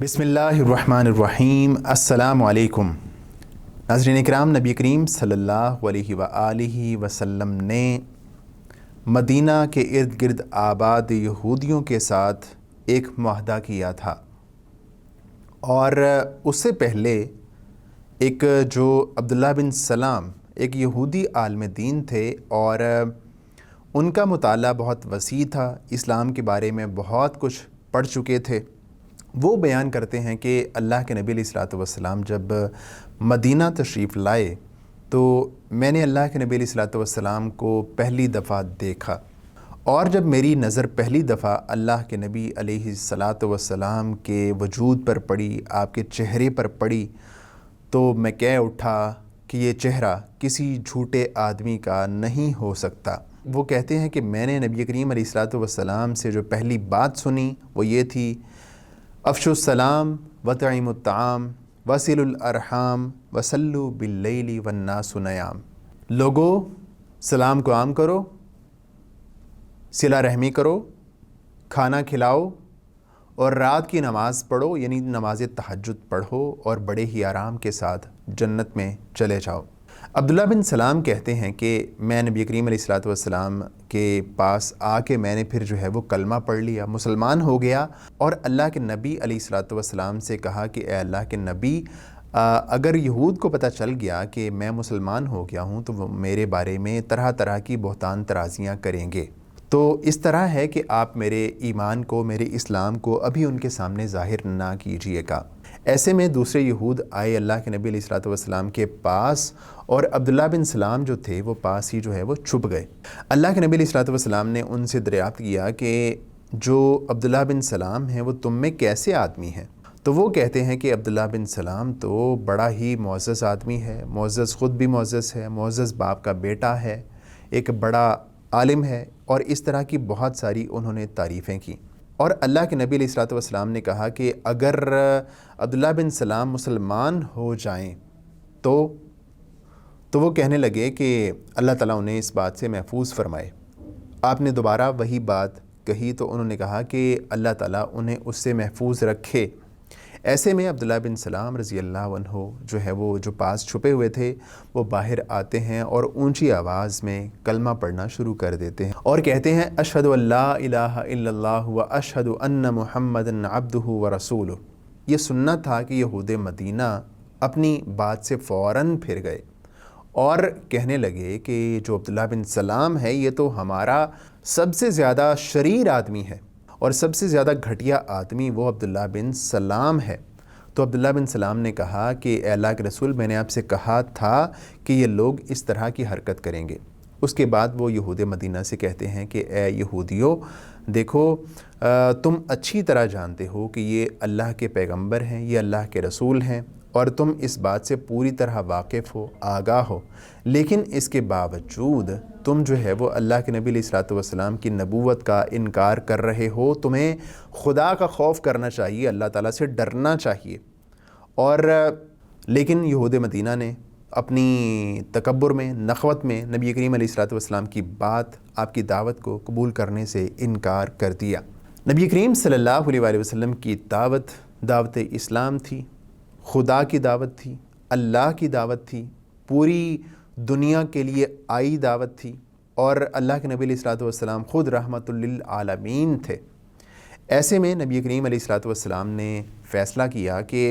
बिस्मिल्लाहिर्रहमानिर्रहीम। अस्सलामु अलैकुम। नाज़रीन इकराम, नबी करीम सल्लल्लाहु अलैहि वआलिहि वसल्लम ने मदीना के इर्द गिर्द आबाद यहूदियों के साथ एक मुआहदा किया था, और उससे पहले एक जो अब्दुल्लाह बिन सलाम एक यहूदी आलिम दीन थे और उनका मुताला बहुत वसी था, इस्लाम के बारे में बहुत कुछ पढ़ चुके थे। वो बयान करते हैं कि अल्लाह के नबी अलैहिस्सलातु वस्सलाम जब मदीना तशरीफ़ लाए तो मैंने अल्लाह के नबी अलैहिस्सलातु वस्सलाम को पहली दफ़ा देखा, और जब मेरी नज़र पहली दफ़ा अल्लाह के नबी अलैहिस्सलातु वस्सलाम के वजूद पर पड़ी, आपके चेहरे पर पड़ी, तो मैं कह उठा कि ये चेहरा किसी झूठे आदमी का नहीं हो सकता। वो कहते हैं कि मैंने नबी करीम अलैहिस्सलातु वस्सलाम से जो पहली बात सुनी वो ये थी, अफ़शुस सलाम वतइमुत ताम वसिलुल अरहाम वसल्लु बिल्लैली वन्नासु नयाम। लोगो, सलाम को आम करो, सिला रहमी करो, खाना खिलाओ और रात की नमाज़ पढ़ो, यानी नमाज तहज्जुद पढ़ो, और बड़े ही आराम के साथ जन्नत में चले जाओ। अब्दुल्लाह बिन सलाम कहते हैं कि मैं नबी करीम अलैहिस्सलातु वस्सलाम के पास आके मैंने फिर जो है वो कलमा पढ़ लिया, मुसलमान हो गया, और अल्लाह के नबी अलैहिस्सलातु वस्सलाम से कहा कि ए अल्लाह के नबी, अगर यहूद को पता चल गया कि मैं मुसलमान हो गया हूँ तो वो मेरे बारे में तरह तरह की बहतान तराज़ियाँ करेंगे। तो इस तरह है कि आप मेरे ईमान को, मेरे इस्लाम को अभी उनके सामने ज़ाहिर ना कीजिएगा। ऐसे में दूसरे यहूद आए अल्लाह के नबी अलैहिस्सलातु वस्सलाम के पास, और अब्दुल्लाह बिन सलाम जो थे वो पास ही जो है वो छुप गए। अल्लाह के नबी अलैहिस्सलातु वस्सलाम ने उनसे दरियाफ्त किया कि जो अब्दुल्लाह बिन सलाम हैं वो तुम में कैसे आदमी हैं? तो वो कहते हैं कि अब्दुल्लाह बिन सलाम तो बड़ा ही मुअज़्ज़ज़ आदमी है, मुअज़्ज़ज़ ख़ुद भी मुअज़्ज़ज़ है, मुअज़्ज़ज़ बाप का बेटा है, एक बड़ा आलिम है, और इस तरह की बहुत सारी उन्होंने तारीफ़ें की। और अल्लाह के नबी अलैहिस्सलातु वस्सलाम ने कहा कि अगर अब्दुल्लाह बिन सलाम मुसलमान हो जाएं तो वो कहने लगे कि अल्लाह ताला उन्हें इस बात से महफूज फरमाए। आपने दोबारा वही बात कही तो उन्होंने कहा कि अल्लाह ताला उन्हें उससे महफूज रखे। ऐसे में अब्दुल्लाह बिन सलाम रज़ी अल्लाह अन्हु जो है वो जो पास छुपे हुए थे वो बाहर आते हैं और ऊंची आवाज़ में कलमा पढ़ना शुरू कर देते हैं और कहते हैं, अशहदु अल्ला इलाहा इल्लल्लाह व अशहदु अन्न मुहम्मदन अब्दुहु व रसूलुहु। ये सुन्ना था कि यहूद मदीना अपनी बात से फ़ौरन फिर गए और कहने लगे कि जो अब्दुल्लाह बिन सलाम है ये तो हमारा सबसे ज़्यादा शरीर आदमी है और सबसे ज़्यादा घटिया आदमी वो अब्दुल्लाह बिन सलाम है। तो अब्दुल्लाह बिन सलाम ने कहा कि ए अल्लाह के रसूल, मैंने आपसे कहा था कि ये लोग इस तरह की हरकत करेंगे। उसके बाद वो यहूद मदीना से कहते हैं कि ए यहूदियों, देखो, तुम अच्छी तरह जानते हो कि ये अल्लाह के पैगंबर हैं, ये अल्लाह के रसूल हैं, और तुम इस बात से पूरी तरह वाकिफ़ हो, आगाह हो, लेकिन इसके बावजूद तुम जो है वो अल्लाह के नबी अलैहिस्सलातु वस्सलाम की नबूवत का इनकार कर रहे हो। तुम्हें खुदा का खौफ करना चाहिए, अल्लाह ताला से डरना चाहिए। और लेकिन यहूद मदीना ने अपनी तकब्बुर में, नख़वत में नबी करीम अलैहिस्सलातु वस्सलाम की बात, आपकी दावत को कबूल करने से इनकार कर दिया। नबी करीम सल्लल्लाहु अलैहि वसल्लम की दावत दावत इस्लाम थी, खुदा की दावत थी, अल्लाह की दावत थी, पूरी दुनिया के लिए आई दावत थी, और अल्लाह के नबी अलैहिस्सलातु वस्सलाम ख़ुद रहमतुल लिल आलमीन थे। ऐसे में नबी करीम अलैहिस्सलातु वस्सलाम ने फ़ैसला किया कि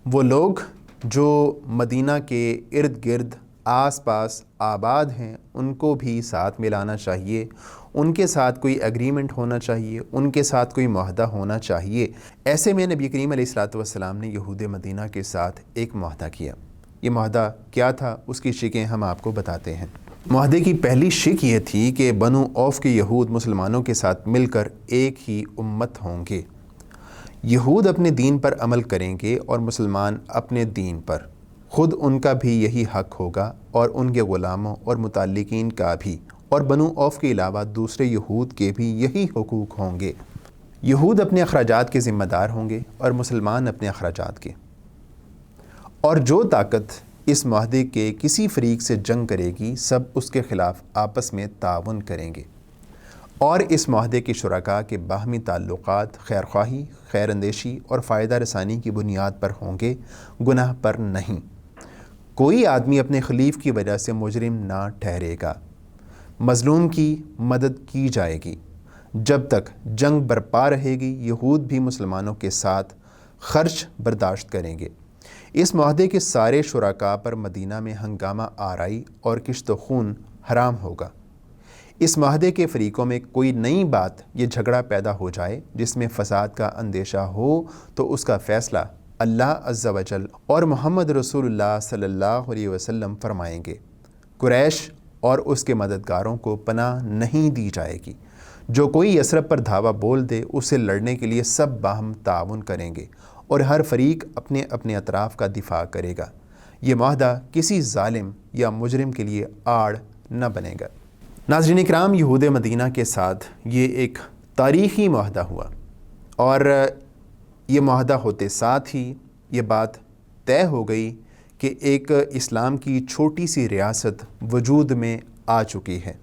वो लोग जो मदीना के इर्द गिर्द आस पास आबाद हैं उनको भी साथ मिलाना चाहिए, उनके साथ कोई एग्रीमेंट होना चाहिए, उनके साथ कोई मुआहदा होना चाहिए। ऐसे में नबी करीम अलैहिस्सलातु वस्सलाम ने यहूद मदीना के साथ एक मुआहदा किया। ये मुआहदा क्या था, उसकी शिकें हम आपको बताते हैं। मुआहदे की पहली शिक ये थी कि बनु औफ के यहूद मुसलमानों के साथ मिलकर एक ही उम्मत होंगे। यहूद अपने दीन पर अमल करेंगे और मुसलमान अपने दीन पर। ख़ुद उनका भी यही हक़ होगा और उनके ग़ुलामों और मुताल्लिकीन का भी, और बनु औफ के अलावा दूसरे यहूद के भी यही हुकूक होंगे। यहूद अपने अखराजात के ज़िम्मेदार होंगे और मुसलमान अपने अखराजात के। और जो ताकत इस मुआहदे के किसी फ़रीक से जंग करेगी सब उसके ख़िलाफ़ आपस में ताउन करेंगे। اور اس معاہدے کے شرکاء کے باہمی تعلقات خیر خواہی، خیر اندیشی اور فائدہ رسانی کی بنیاد پر ہوں گے، گناہ پر نہیں۔ کوئی آدمی اپنے خلیف کی وجہ سے مجرم نہ ٹھہرے گا۔ مظلوم کی مدد کی جائے گی۔ جب تک جنگ برپا رہے گی، یہود بھی مسلمانوں کے ساتھ خرچ برداشت کریں گے۔ اس معاہدے کے سارے شرکاء پر مدینہ میں ہنگامہ آرائی اور کشت و خون حرام ہوگا۔ اس معاہدے کے فریقوں میں کوئی نئی بات یا جھگڑا پیدا ہو جائے جس میں فساد کا اندیشہ ہو تو اس کا فیصلہ اللہ عز و جل اور محمد رسول اللہ صلی اللہ علیہ وسلم فرمائیں گے۔ قریش اور اس کے مددگاروں کو پناہ نہیں دی جائے گی۔ جو کوئی یثرب پر دھاوا بول دے، اسے لڑنے کے لیے سب باہم تعاون کریں گے اور ہر فریق اپنے اپنے اطراف کا دفاع کرے گا۔ یہ معاہدہ کسی ظالم یا مجرم کے لیے آڑ نہ بنے گا۔ ناظرین اکرام، یہود مدینہ کے ساتھ یہ ایک تاریخی معاہدہ ہوا، اور یہ معاہدہ ہوتے ساتھ ہی یہ بات طے ہو گئی کہ ایک اسلام کی چھوٹی سی ریاست وجود میں آ چکی ہے،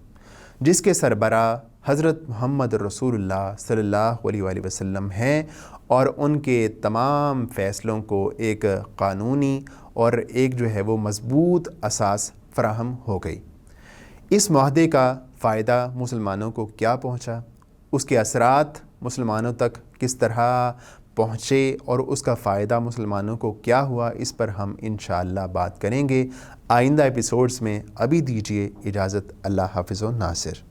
جس کے سربراہ حضرت محمد رسول اللہ صلی اللہ علیہ وآلہ وسلم ہیں، اور ان کے تمام فیصلوں کو ایک قانونی اور ایک جو ہے وہ مضبوط اساس فراہم ہو گئی۔ اس معاہدے کا فائدہ مسلمانوں کو کیا پہنچا، اس کے اثرات مسلمانوں تک کس طرح پہنچے، اور اس کا فائدہ مسلمانوں کو کیا ہوا، اس پر ہم انشاءاللہ بات کریں گے آئندہ ایپیسوڈز میں۔ ابھی دیجیے اجازت، اللہ حافظ و ناصر۔